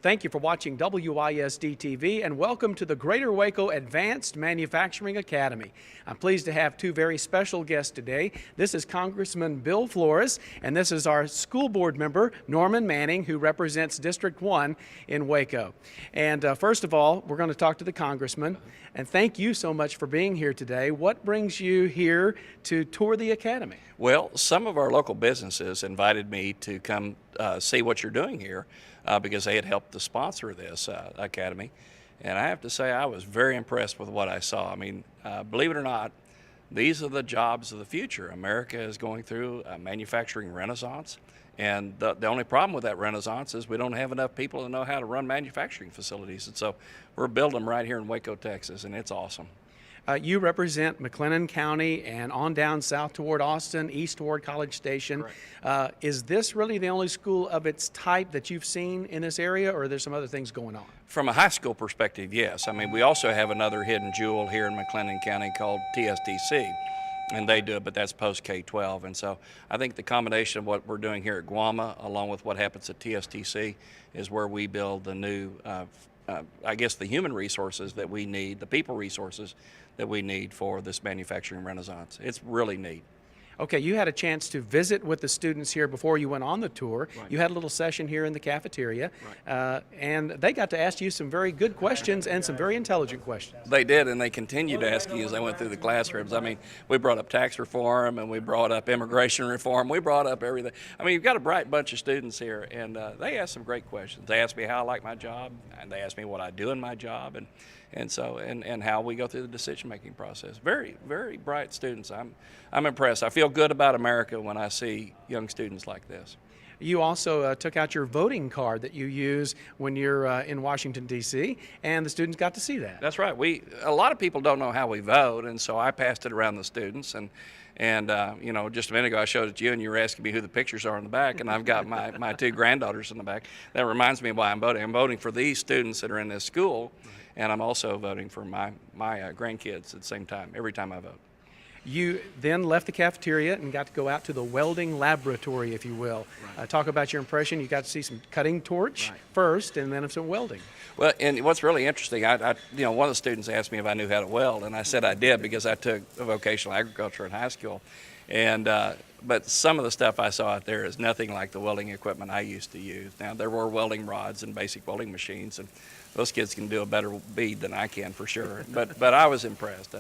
Thank you for watching WISD TV and welcome to the Greater Waco Advanced Manufacturing Academy. I'm pleased to have two very special guests today. This is Congressman Bill Flores and this is our school board member Norman Manning, who represents District 1 in Waco. And first of all, we're going to talk to the Congressman, and thank you so much for being here today. What brings you here to tour the Academy? Well, some of our local businesses invited me to come see what you're doing here because they had helped to sponsor this academy. And I have to say I was very impressed with what I saw. I mean, believe it or not, these are the jobs of the future. America is going through a manufacturing renaissance. And the only problem with that renaissance is we don't have enough people to know how to run manufacturing facilities. And so we're building them right here in Waco, Texas, and it's awesome. You represent McLennan County and on down south toward Austin, east toward College Station. Is this really the only school of its type that you've seen in this area, or are there some other things going on? From a high school perspective, yes. I mean, we also have another hidden jewel here in McLennan County called TSTC, and they do it, but that's post K-12. And so I think the combination of what we're doing here at GWAMA, along with what happens at TSTC, is where we build the new, I guess, the human resources that we need, the people resources that we need for this manufacturing renaissance. It's really neat. Okay, you had a chance to visit with the students here before you went on the tour. Right. You had a little session here in the cafeteria, right. And they got to ask you some very good questions and some very intelligent questions. They did, and they continued to ask you as they went through the classrooms. I mean, we brought up tax reform, and we brought up immigration reform. We brought up everything. I mean, you've got a bright bunch of students here, and they asked some great questions. They asked me how I like my job, and they asked me what I do in my job, and how we go through the decision-making process. Very, very bright students. I'm impressed. I feel good about America when I see young students like this. You also took out your voting card that you use when you're in Washington, D.C., and the students got to see that. That's right. A lot of people don't know how we vote, and so I passed it around the students. And you know, just a minute ago I showed it to you, and you were asking me who the pictures are in the back, and I've got my two granddaughters in the back. That reminds me of why I'm voting. I'm voting for these students that are in this school, and I'm also voting for my grandkids at the same time, every time I vote. You then left the cafeteria and got to go out to the welding laboratory, if you will. Right. Talk about your impression. You got to see some cutting torch first, and then some welding. Well, and what's really interesting, you know, one of the students asked me if I knew how to weld, and I said I did because I took vocational agriculture in high school. And but some of the stuff I saw out there is nothing like the welding equipment I used to use. Now, there were welding rods and basic welding machines, and those kids can do a better bead than I can for sure. But I was impressed.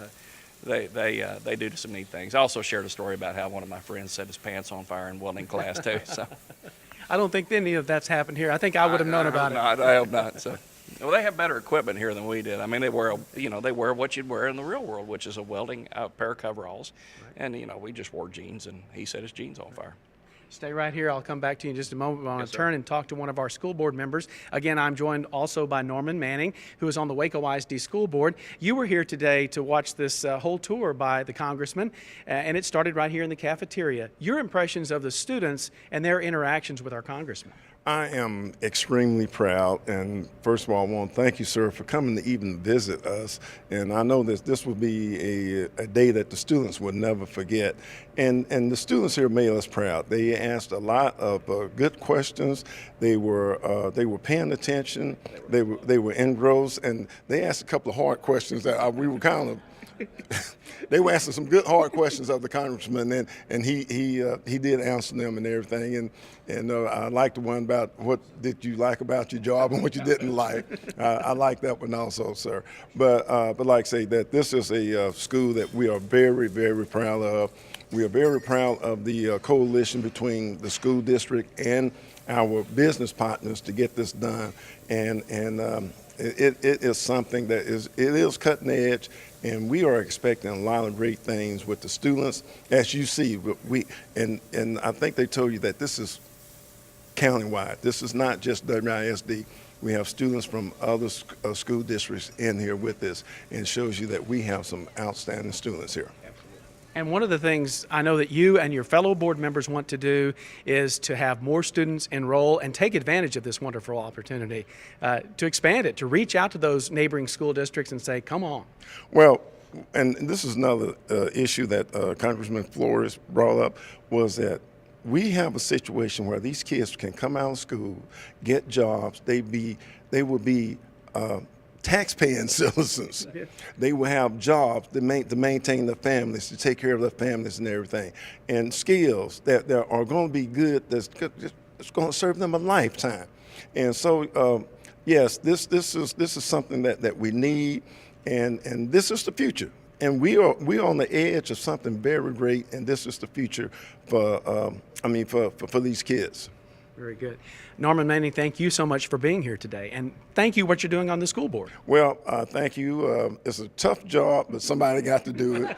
They do some neat things. I also shared a story about how one of my friends set his pants on fire in welding class too. So I don't think any of that's happened here. I think I would have known about it. I hope not. So, well, they have better equipment here than we did. I mean, they wear what you'd wear in the real world, which is a welding pair of coveralls, and you know, we just wore jeans, and he set his jeans on fire. Stay right here. I'll come back to you in just a moment. I want to turn and talk to one of our school board members. Again, I'm joined also by Norman Manning, who is on the Waco ISD School Board. You were here today to watch this whole tour by the Congressman, and it started right here in the cafeteria. Your impressions of the students and their interactions with our Congressman? I am extremely proud, and first of all, I want to thank you, sir, for coming to even visit us. And I know that this will be a day that the students will never forget. And the students here made us proud. They asked a lot of good questions. They were paying attention. They were engrossed, and they asked a couple of hard questions that we were kind of. They were asking some good hard questions of the congressman, and he did answer them and everything. And I liked the one about what did you like about your job and what you didn't like. I like that one also, sir. But like I say, that this is a school that we are very, very proud of. We are very proud of the coalition between the school district and our business partners to get this done. And it is something that is cutting edge. And we are expecting a lot of great things with the students. As you see, and I think they told you that this is countywide. This is not just WISD. We have students from other school districts in here with us, and shows you that we have some outstanding students here. And one of the things I know that you and your fellow board members want to do is to have more students enroll and take advantage of this wonderful opportunity, to expand it, to reach out to those neighboring school districts and say, come on. Well, and this is another issue that Congressman Flores brought up, was that we have a situation where these kids can come out of school, get jobs. They will be tax-paying citizens. They will have jobs to maintain their families, to take care of their families and everything, and skills that are going to be good. That's going to serve them a lifetime. And so, yes, this is something that we need, and this is the future. And we are on the edge of something very great, and this is the future for these kids. Very good. Norman Manning, thank you so much for being here today, and thank you what you're doing on the school board. Well, thank you. It's a tough job, but somebody got to do it.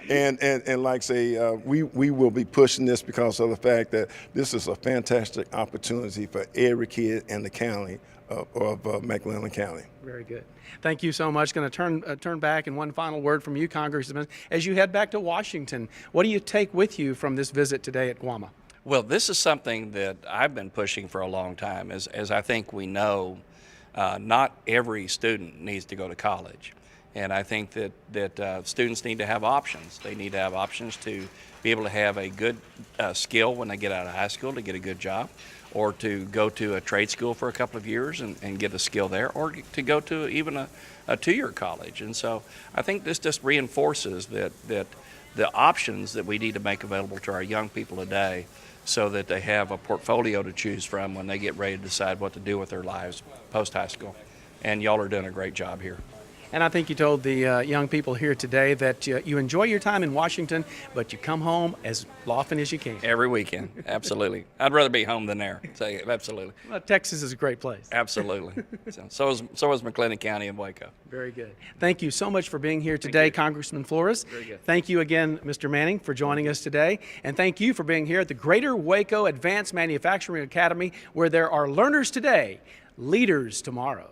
and like I say, we will be pushing this because of the fact that this is a fantastic opportunity for every kid in the county of McLennan County. Very good. Thank you so much. Going to turn back, and one final word from you, Congressman. As you head back to Washington, what do you take with you from this visit today at GWAMA? Well, this is something that I've been pushing for a long time. As I think we know, not every student needs to go to college. And I think that students need to have options. They need to have options to be able to have a good skill when they get out of high school to get a good job, or to go to a trade school for a couple of years and get a skill there, or to go to even a two-year college. And so I think this just reinforces that the options that we need to make available to our young people today, so that they have a portfolio to choose from when they get ready to decide what to do with their lives post-high school. And y'all are doing a great job here. And I think you told the young people here today that you enjoy your time in Washington, but you come home as often as you can. Every weekend, absolutely. I'd rather be home than there. So, absolutely. Well, Texas is a great place. Absolutely. So is McLennan County and Waco. Very good. Thank you so much for being here today, Congressman Flores. Very good. Thank you again, Mr. Manning, for joining us today. And thank you for being here at the Greater Waco Advanced Manufacturing Academy, where there are learners today, leaders tomorrow.